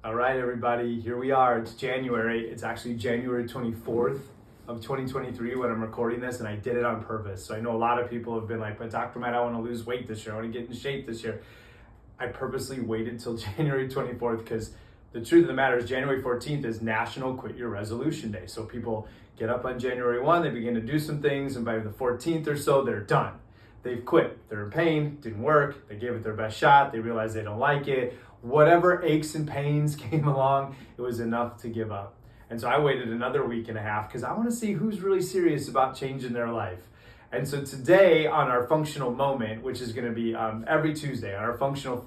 All right, everybody, here we are. It's January. It's actually January 24th of 2023 when I'm recording this, and I did it on purpose. So I know a lot of people have been like, but Dr. Matt, I want to lose weight this year. I want to get in shape this year. I purposely waited till January 24th because the truth of the matter is January 14th is National Quit Your Resolution Day. So people get up on January 1, they begin to do some things, and by the 14th or so, they're done. They've quit. They're in pain, didn't work, they gave it their best shot, they realized they don't like it. Whatever aches and pains came along, it was enough to give up. And so I waited another week and a half because I want to see who's really serious about changing their life. And so today on our functional moment, which is going to be every Tuesday, on our functional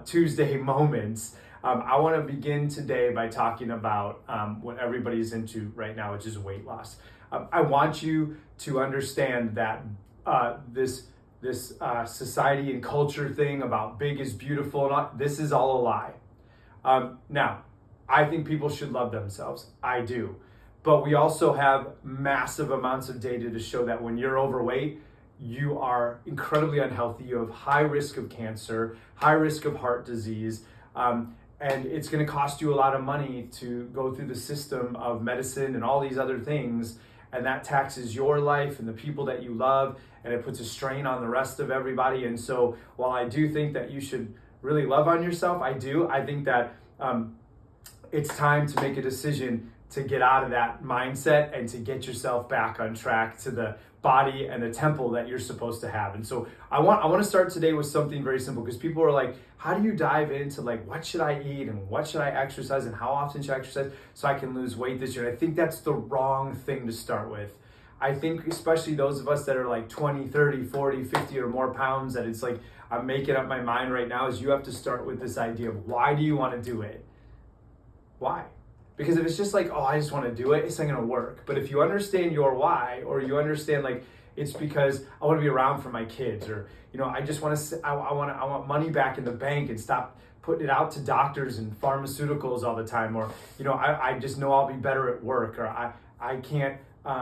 Tuesday moments, I want to begin today by talking about what everybody's into right now, which is weight loss. I want you to understand that this society and culture thing about big is beautiful, and all, this is all a lie. Now, I think people should love themselves. I do. But we also have massive amounts of data to show that when you're overweight, you are incredibly unhealthy. You have high risk of cancer, high risk of heart disease, and it's going to cost you a lot of money to go through the system of medicine and all these other things, and that taxes your life and the people that you love, and it puts a strain on the rest of everybody. And so while I do think that you should really love on yourself, I think that it's time to make a decision to get out of that mindset and to get yourself back on track to the body and the temple that you're supposed to have. And so I want to start today with something very simple, because people are like, how do you dive into like, what should I eat and what should I exercise and how often should I exercise so I can lose weight this year? And I think that's the wrong thing to start with. I think especially those of us that are like 20, 30, 40, 50 or more pounds, that it's like, I'm making up my mind right now, is you have to start with this idea of why do you want to do it? Why? Because if it's just like, oh, I just want to do it, it's not going to work. But if you understand your why, or you understand like, it's because I want to be around for my kids, or, you know, I just want to, I want money back in the bank and stop putting it out to doctors and pharmaceuticals all the time. Or, you know, I just know I'll be better at work, or I can't,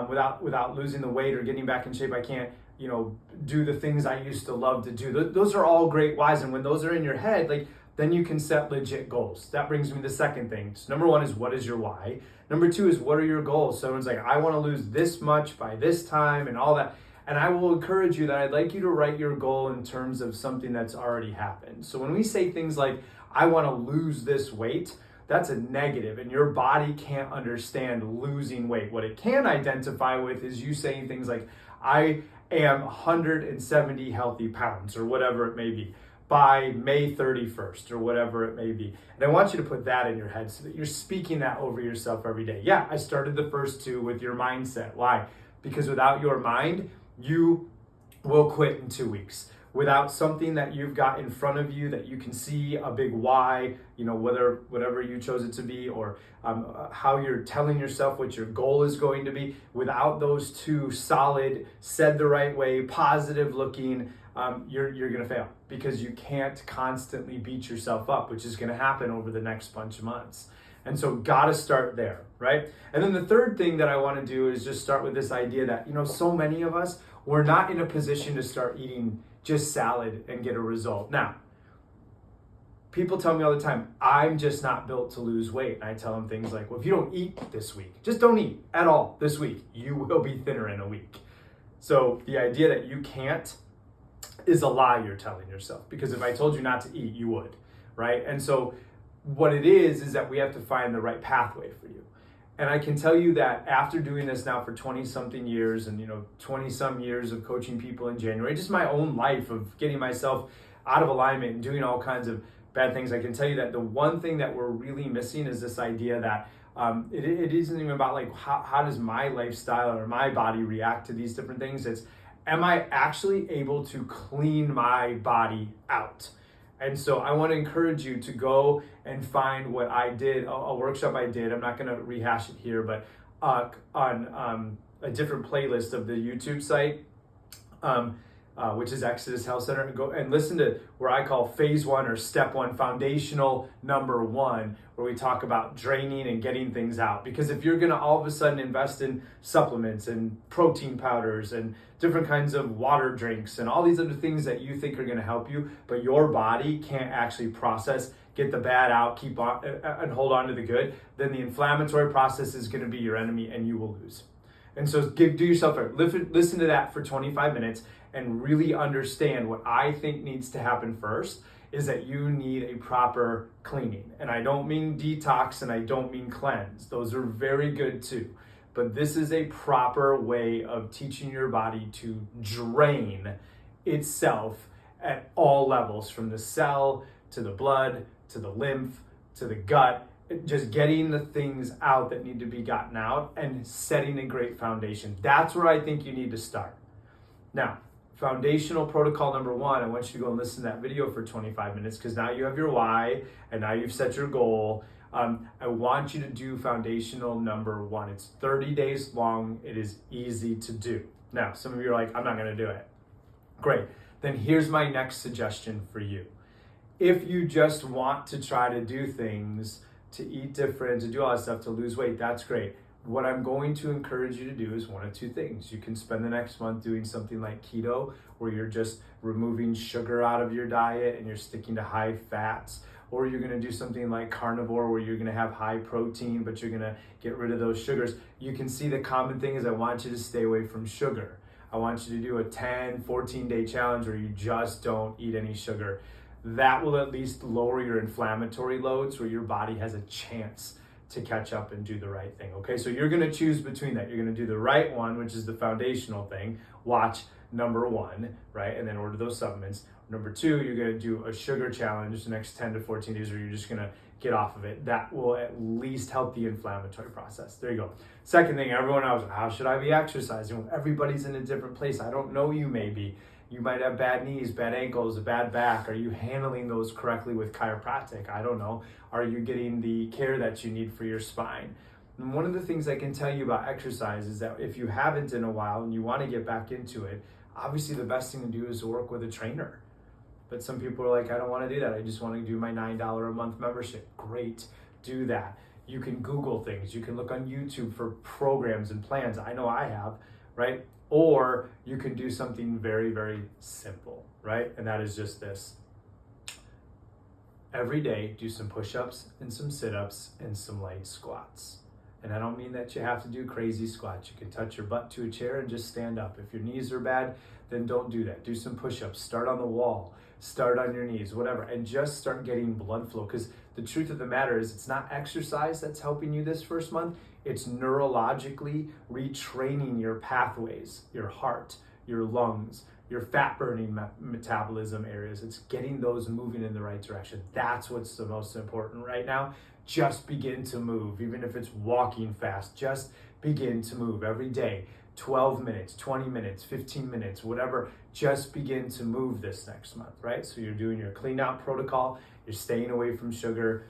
without losing the weight or getting back in shape, I can't, you know, do the things I used to love to do. Those are all great whys. And when those are in your head, like, then you can set legit goals. That brings me to the second thing. So number one is, what is your why? Number two is, what are your goals? Someone's like, I want to lose this much by this time and all that. And I will encourage you that I'd like you to write your goal in terms of something that's already happened. So when we say things like, I want to lose this weight, that's a negative, and your body can't understand losing weight. What it can identify with is you saying things like, I am 170 healthy pounds, or whatever it may be, by May 31st, or whatever it may be. And I want you to put that in your head so that you're speaking that over yourself every day. Yeah, I started the first two with your mindset. Why? Because without your mind, you will quit in 2 weeks. Without something that you've got in front of you that you can see a big why, you know, whatever you chose it to be, or how you're telling yourself what your goal is going to be, without those two solid, said the right way, positive looking, you're going to fail, because you can't constantly beat yourself up, which is going to happen over the next bunch of months. And so got to start there, right? And then the third thing that I want to do is just start with this idea that, you know, so many of us, we're not in a position to start eating just salad and get a result. Now, people tell me all the time, I'm just not built to lose weight. And I tell them things like, well, if you don't eat this week, just don't eat at all this week, you will be thinner in a week. So the idea that you can't is a lie you're telling yourself, because if I told you not to eat, you would, right? And so what it is that we have to find the right pathway for you. And I can tell you that after doing this now for 20 something years, and, you know, 20 some years of coaching people in January, just my own life of getting myself out of alignment and doing all kinds of bad things, I can tell you that the one thing that we're really missing is this idea that it isn't even about like, how does my lifestyle or my body react to these different things? It's, am I actually able to clean my body out? And so I want to encourage you to go and find what I did, a workshop I did. I'm not going to rehash it here, but on a different playlist of the YouTube site, which is Exodus Health Center, and go and listen to where I call phase one, or step one, foundational number one, where we talk about draining and getting things out. Because if you're going to all of a sudden invest in supplements and protein powders and different kinds of water drinks and all these other things that you think are going to help you, but your body can't actually process, get the bad out, keep on and hold on to the good, then the inflammatory process is going to be your enemy and you will lose. And so do yourself a listen to that for 25 minutes and really understand what I think needs to happen first is that you need a proper cleaning. And I don't mean detox and I don't mean cleanse. Those are very good too. But this is a proper way of teaching your body to drain itself at all levels, from the cell to the blood to the lymph to the gut, just getting the things out that need to be gotten out and setting a great foundation. That's where I think you need to start. Now, foundational protocol number one, I want you to go and listen to that video for 25 minutes because now you have your why and now you've set your goal. I want you to do foundational number one. It's 30 days long. It is easy to do. Now, some of you are like, I'm not going to do it. Great. Then here's my next suggestion for you. If you just want to try to do things, to eat different, to do all that stuff, to lose weight, that's great. What I'm going to encourage you to do is one of two things. You can spend the next month doing something like keto, where you're just removing sugar out of your diet and you're sticking to high fats. Or you're going to do something like carnivore, where you're going to have high protein, but you're going to get rid of those sugars. You can see the common thing is I want you to stay away from sugar. I want you to do a 10, 14-day challenge where you just don't eat any sugar. That will at least lower your inflammatory loads, where your body has a chance to catch up and do the right thing. Okay, so you're going to choose between that. You're going to do the right one, which is the foundational thing. Watch number one, right? And then order those supplements. Number two, you're going to do a sugar challenge the next 10 to 14 days where you're just going to get off of it. That will at least help the inflammatory process. There you go. Second thing, everyone else, how should I be exercising? Well, everybody's in a different place. I don't know you maybe. You might have bad knees, bad ankles, a bad back. Are you handling those correctly with chiropractic? I don't know. Are you getting the care that you need for your spine? And one of the things I can tell you about exercise is that if you haven't in a while and you want to get back into it, obviously the best thing to do is to work with a trainer. But some people are like, I don't want to do that. I just want to do my $9 a month membership. Great, do that. You can Google things. You can look on YouTube for programs and plans. I know I have, right? Or you can do something very, very simple, right? And that is just this. Every day, do some push-ups and some sit-ups and some light squats. And I don't mean that you have to do crazy squats. You can touch your butt to a chair and just stand up. If your knees are bad, then don't do that. Do some push-ups. Start on the wall. Start on your knees, whatever. And just start getting blood flow. Because the truth of the matter is it's not exercise that's helping you this first month. It's neurologically retraining your pathways, your heart, your lungs, your fat-burning metabolism areas. It's getting those moving in the right direction. That's what's the most important right now. Just begin to move, even if it's walking fast. Just begin to move every day. 12 minutes, 20 minutes, 15 minutes, whatever. Just begin to move this next month, right? So you're doing your clean out protocol, you're staying away from sugar,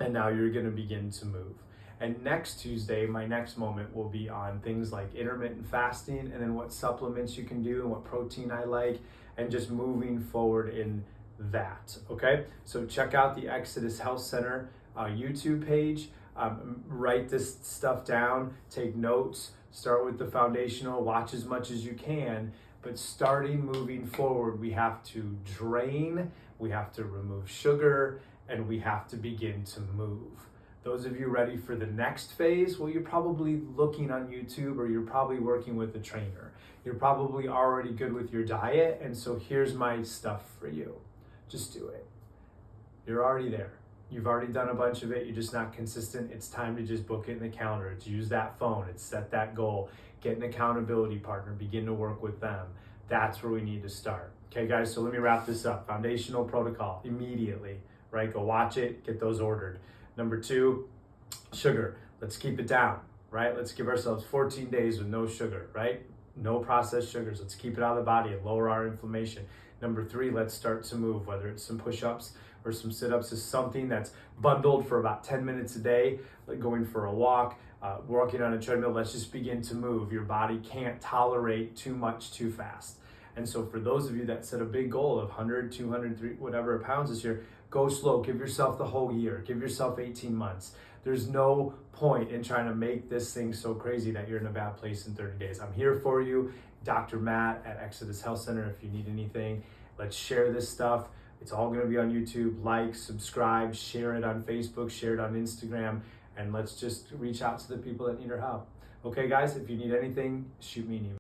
and now you're gonna begin to move. And next Tuesday, my next moment will be on things like intermittent fasting and then what supplements you can do and what protein I like and just moving forward in that, okay? So check out the Exodus Health Center YouTube page. Write this stuff down, take notes, start with the foundational, watch as much as you can, but starting moving forward, we have to drain, we have to remove sugar, and we have to begin to move. Those of you ready for the next phase, well, you're probably looking on YouTube or you're probably working with a trainer. You're probably already good with your diet, and so here's my stuff for you. Just do it. You're already there. You've already done a bunch of it, you're just not consistent. It's time to just book it in the calendar. It's use that phone, it's set that goal, get an accountability partner, begin to work with them. That's where we need to start. Okay guys, so let me wrap this up. Foundational protocol, immediately, right? Go watch it, get those ordered. Number two, sugar. Let's keep it down, right? Let's give ourselves 14 days with no sugar, right? No processed sugars. Let's keep it out of the body and lower our inflammation. Number three, let's start to move, whether it's some push-ups or some sit-ups is something that's bundled for about 10 minutes a day, like going for a walk, walking on a treadmill. Let's just begin to move. Your body can't tolerate too much too fast. And so for those of you that set a big goal of 100, 200, 300, whatever pounds this year, go slow. Give yourself the whole year. Give yourself 18 months. There's no point in trying to make this thing so crazy that you're in a bad place in 30 days. I'm here for you. Dr. Matt at Exodus Health Center if you need anything. Let's share this stuff. It's all going to be on YouTube. Like, subscribe, share it on Facebook, share it on Instagram, and let's just reach out to the people that need our help. Okay, guys, if you need anything, shoot me an email.